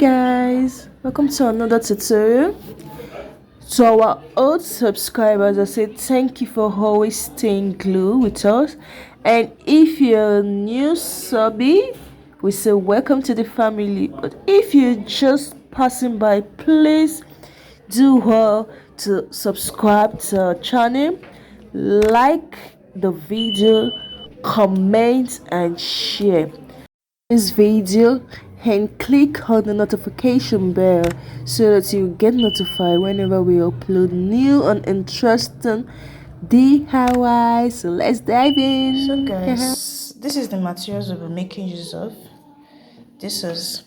Guys, welcome to another tutorial. To our old subscribers, I say thank you for always staying glued with us, and if you're a new subby, we say welcome to the family. But if you're just passing by, please do well to subscribe to our channel, like the video, comment and share this video, and click on the notification bell so that you get notified whenever we upload new and interesting DIY. So let's dive in. So guys, this is the materials we'll be making use of. This is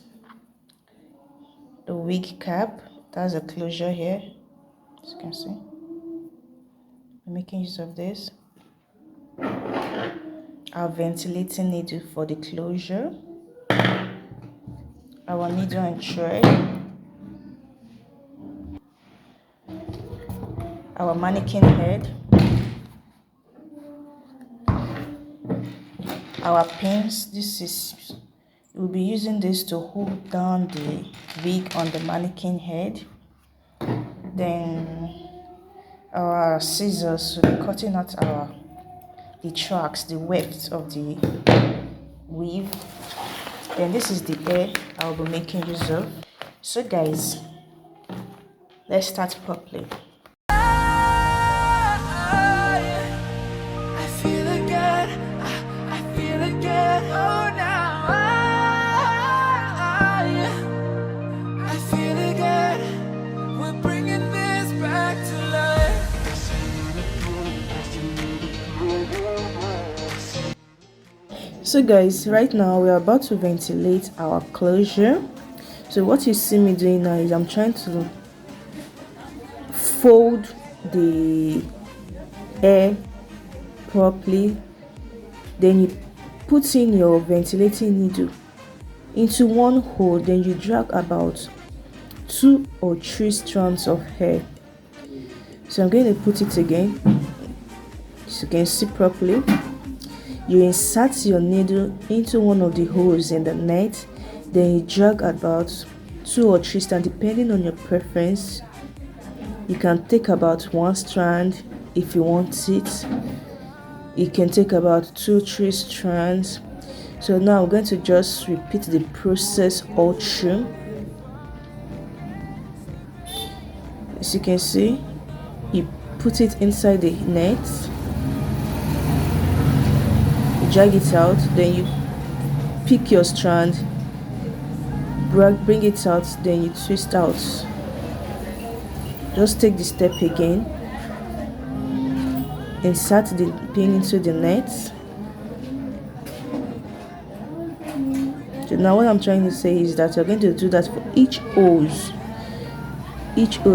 the wig cap. That's a closure here, as you can see. We're making use of this. Our ventilating needle for the closure, our needle and thread, our mannequin head, our pins. We'll be using this to hold down the wig on the mannequin head. Then our scissors will be cutting out the tracks, the wefts of the weave. Then this is the hair I'll be making use of. So guys, let's start properly. So guys, right now we're about to ventilate our closure. So what you see me doing now is I'm trying to fold the hair properly. Then you put in your ventilating needle into one hole. Then you drag about 2 or 3 strands of hair. So I'm going to put it again so you can see properly. You insert your needle into one of the holes in the net, then you drag about 2 or 3 strands depending on your preference. You can take about 1 strand if you want it. You can take about 2 or 3 strands. So now I'm going to just repeat the process all through. As you can see, you put it inside the net, drag it out, then you pick your strand, bring it out, then you twist out. Just take the step again, insert the pin into the net. So now what I'm trying to say is that you're going to do that for each hose.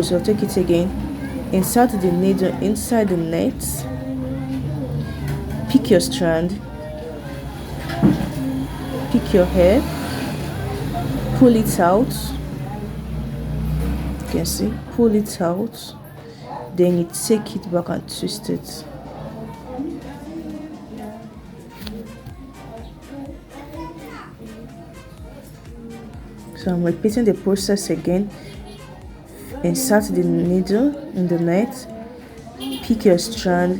So take it again, insert the needle inside the net, pick your strand, pick your hair, pull it out. You can see, pull it out, then you take it back and twist it. So I'm repeating the process again. Insert the needle in the net, pick your strand,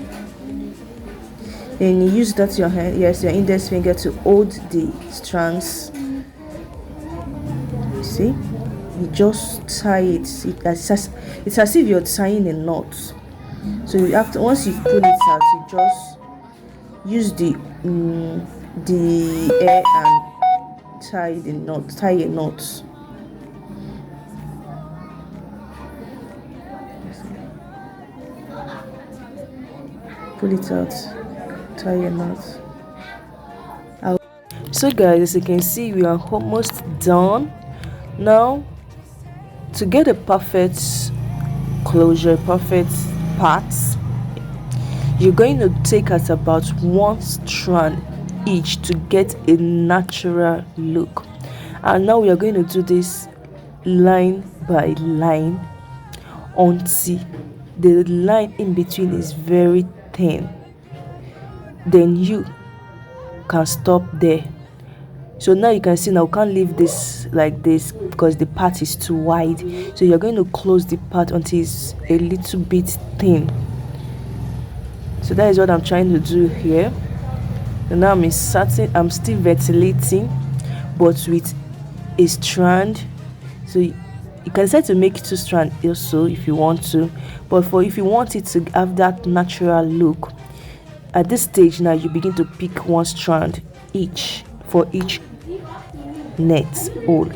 then you use that your hand, your index finger to hold the strands. See, you just tie it. It's as if you're tying a knot. So you have to, once you pull it out, you just use the hair and tie a knot. Pull it out, tie a knot. So guys, as you can see, we are almost done. Now, to get a perfect closure, perfect parts, you're going to take at about 1 strand each to get a natural look. And now we are going to do this line by line until the line in between is very thin. Then you can stop there So now you can see, now we can't leave this like this because the part is too wide. So you're going to close the part until it's a little bit thin. So that is what I'm trying to do here. And now I'm inserting, I'm still ventilating, but with a strand. So you can decide to make 2 strands also if you want to, but for if you want it to have that natural look, at this stage now you begin to pick 1 strand each for each net hole.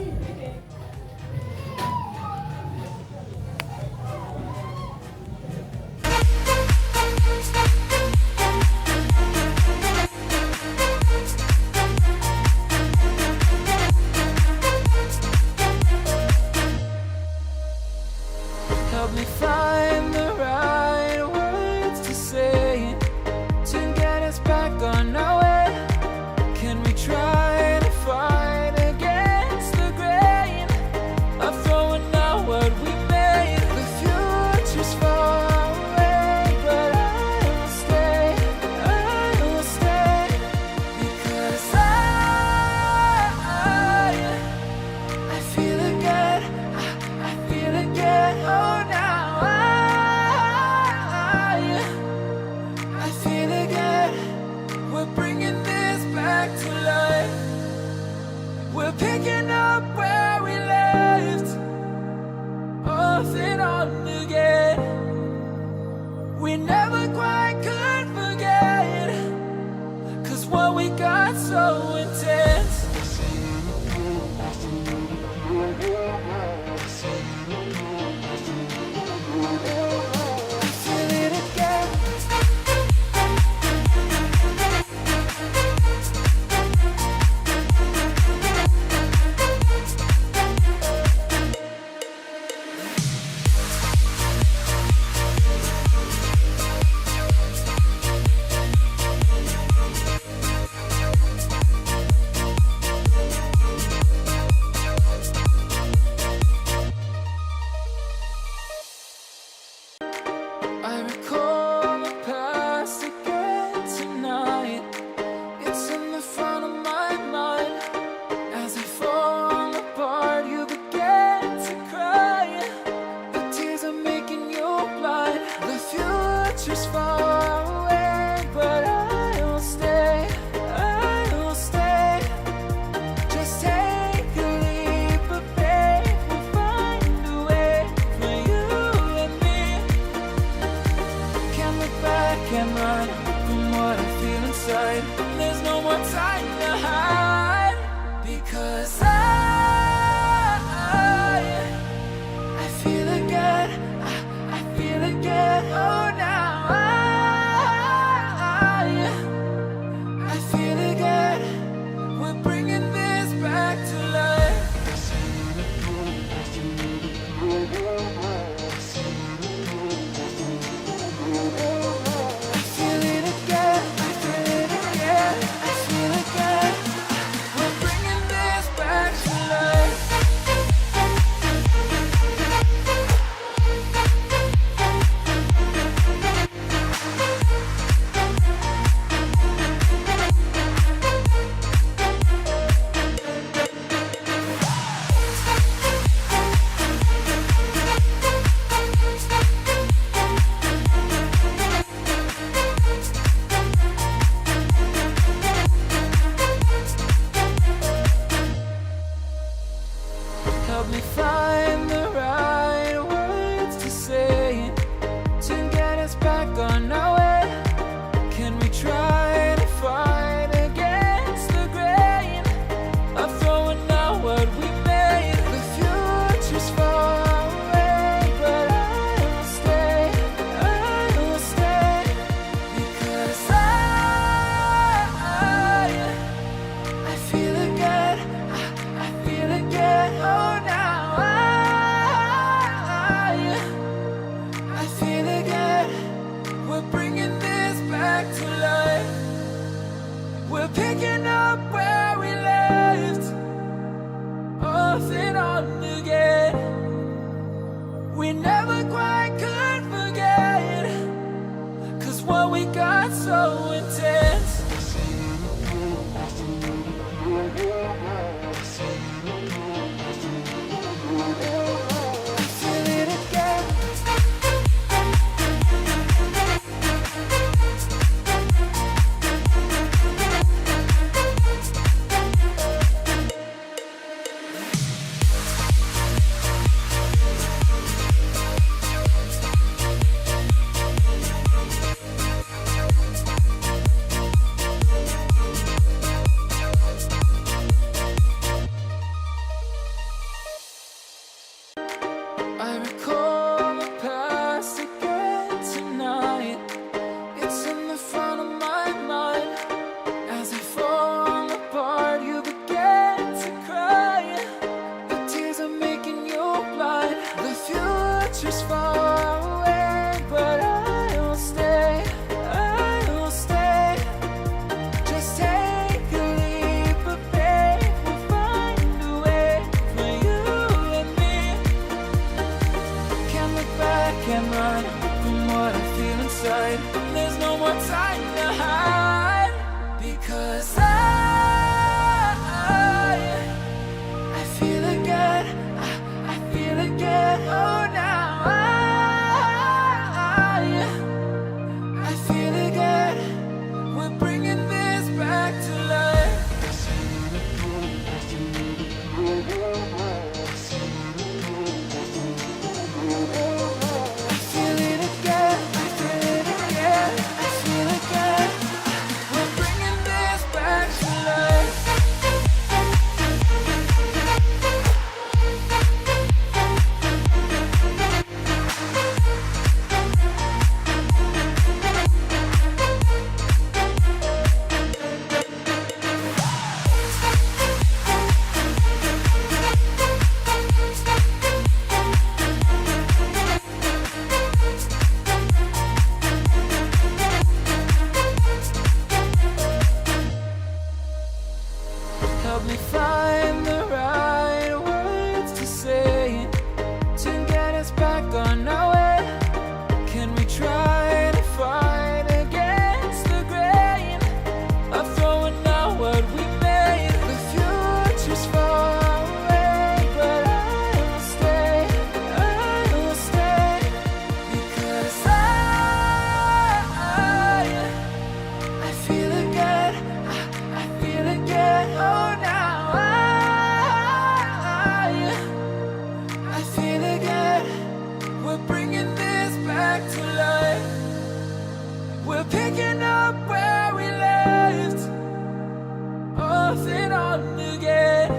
Help me find the right words to say to get us back on our way. Can we try to fight against the grain of throwing out what we made? The future's far away, but I will stay, because I feel again, I feel again, oh now I feel again, we're bringing this back to life, we're picking up where we left off and on again, we never quite could forget, 'cause what we got so intense. I feel it again. I recall the past again tonight. It's in the front of my mind. As I fall apart, you begin to cry. The tears are making you blind. The future's far away, but I will stay, Just take a leap of faith, we'll find a way for you and me. Can't look back and run from what I feel inside. There's no more time to hide, because I feel again, I feel again, oh now I feel again, we're bringing this back to life. I feel it again, I feel it again, I feel again, we're bringing this back to life. Help me find the right words to say to get us back on our way. Can we try to fight against the grain of throwing out what we made? The future's far away, but I will stay, because I feel again, I feel again, oh now inside. There's no more time to hide, because I feel again, I feel again. Oh, now I feel again. We're bringing this back to life. I feel it again, I feel it again, I feel again. We're bringing this back to life. Help me find the right words to say to get us back on our way. Can we try to fight against the grain of throwing out what we made? The future's far away, but I will stay, because I feel again, I feel again. Oh, now I feel again. We're bringing this back to life. We're picking up where we left off and on again.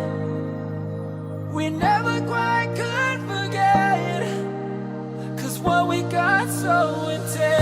We never quite could forget, 'cause what we got so intense.